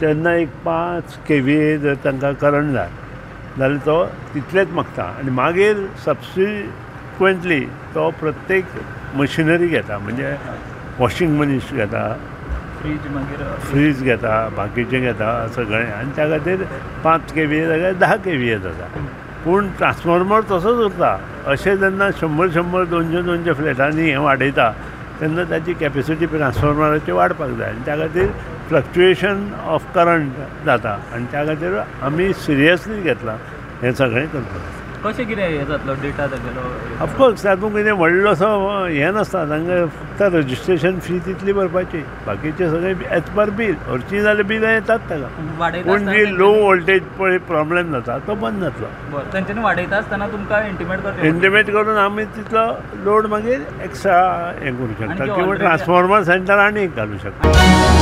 तेन्ना एक 5 kVA जर तांकां करंट जाय जाल्यार तो तितलेच मागता आनी मागीर सबसिक्वेंटली तो प्रत्येक मशिनरी घेता म्हणजे वॉशिंग मशीन घेता, फ्रीज घेता, बाकीचे घेता सगळें आनी त्या खातीर 5 kVA जाल्यार 10 kVA जाता. पूण ट्रान्सफॉर्मर तसोच उरता. अशें जेन्ना 100 200 फ्लॅटांनी हें वाडयता तेन्ना ताची कॅपेसिटी ट्रान्सफॉर्मराची वाडपाक जाय आनी त्या खातीर फ्लक्च्युएशन ऑफ करंट जाता आनी त्या खातीर आमी सिरियसली घेतलां हें सगळें करपाक. कशें कितें हें जातलो डेटा तागेलो? ऑफकोर्स तातूंत कितें व्हडलोसो हें नासता, तांकां फक्त रजिस्ट्रेशन फी तितली भरपाची, बाकीचे सगळें एज पर बील हरशीं जाल्यार बिलां येतात ताका. पूण जी लो वोल्टेज पळय प्रॉब्लेम जाता तो बंद जातलो. तेंच्यांनी वाडयता आसतना तुमकां इंटिमेट करून आमी तितलो लोड मागीर एक्स्ट्रा हें करूंक शकता किंवा ट्रान्सफॉर्मर सेंटर आनी घालूंक शकता.